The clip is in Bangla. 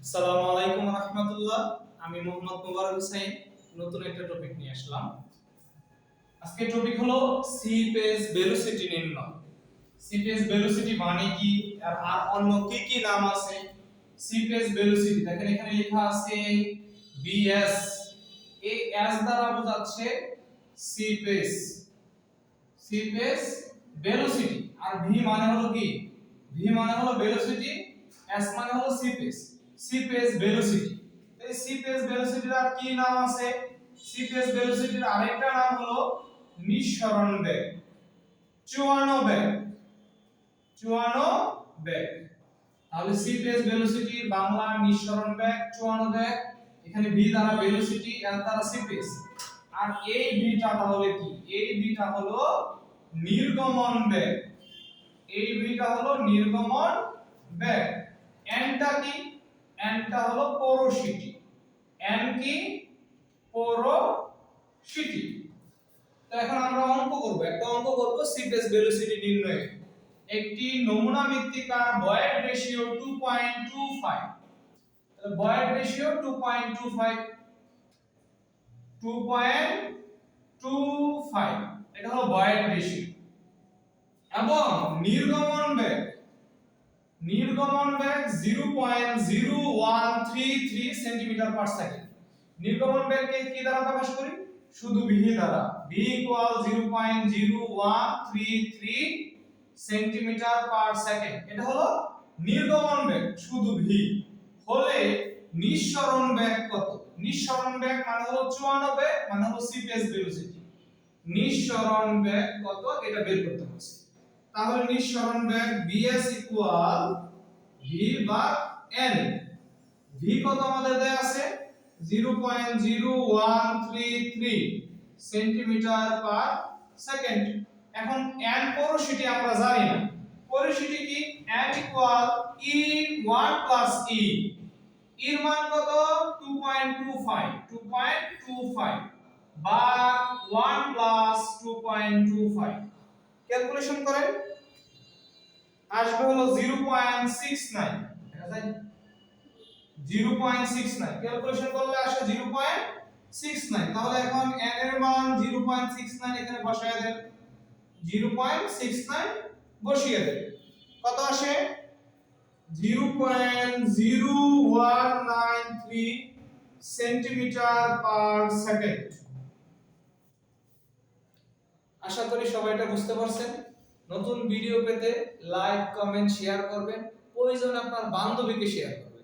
আসসালামু আলাইকুম রাহমাতুল্লাহ। আমি মোহাম্মদ মোবারক হোসেন নতুন একটা টপিক নিয়ে আসলাম। আজকে টপিক হলো সি পেজ ভেলোসিটি নির্ণয়। সি পেজ ভেলোসিটি মানে কি আর অন্য কি কি নাম আছে? সি পেজ ভেলোসিটি দেখেন এখানে লেখা আছে বিএস। এই এস দ্বারা বোঝাচ্ছে seepage. Seepage velocity আর ভি মানে হলো কি? ভি মানে হলো ভেলোসিটি, এস মানে হলো seepage. Seepage velocity. এই সি পেজ ভেলোসিটির আর কি নাম আছে? সি পেজ ভেলোসিটির আরেকটা নাম হলো নিঃসরণ বেগ, চুয়ানো বেগ। চুয়ানো বেগ। তাহলে সি পেজ ভেলোসিটির বাংলা নিঃসরণ বেগ, চুয়ানো বেগ। এখানে ভি দ্বারা ভেলোসিটি, এল দ্বারা সি পেজ। আর এই ভিটা তাহলে কি? এই ভিটা হলো নির্গমন বেগ। এই ভিটা হলো নির্গমন বেগ। এনটা কি? এনটা হলো পোরোসিটি। এন কি? পোরোসিটি। তো এখন আমরা অঙ্ক করব, একটা অঙ্ক করব সি পেজ ভেলোসিটি নির্ণয়ে। একটি নমুনা মৃত্তিকার ভয়েড রেশিও 2.25। তাহলে ভয়েড রেশিও 2.25, 2.25 এটা হলো ভয়েড রেশিও। এবং নির্গমন বেগ, নির্গমন বেগ 0.0133 সেন্টিমিটার পার সেকেন্ড। নির্গমন বেগকে কি দ্বারা প্রকাশ করি? শুধু ভি দ্বারা। V equal 0.0133 centimetre per second. এটা হলো নির্গমন বেগ শুধু ভি। হলে নিঃসরণ বেগ কত? নিঃসরণ বেগ মানে হলো 54 বেগ, মানে হলো সি পেজ ভেলোসিটি। নিঃসরণ বেগ কত এটা বের করতে হবে। তাহলে নিঃসরণ বেগ vs ইকুয়াল v বা n। v কত আমাদের দেয়া আছে? 0.0133 সেন্টিমিটার পার সেকেন্ড। এখন n পোরোসিটি আমরা জানি না। পোরোসিটি কি? n equal e1 plus e। এর মান কত? 2.25, 2.25 বা 1 প্লাস 2.25। ক্যালকুলেশন করেন, আসবে হলো 0.69। দেখা যায় 0.69 ক্যালকুলেশন করলে আসে 0.69। তাহলে এখন n এর মান 0.69 এখানে বসায় দেন। 0.69 বসিয়ে দেন। কত আসে? 0.0193 সেন্টিমিটার পার সেকেন্ড। আশা করি সবাই এটা বুঝতে পারছেন। নতুন ভিডিও পেতে লাইক, কমেন্ট, শেয়ার করবেন। প্রয়োজনে আপনার বান্ধবীকে শেয়ার করবেন।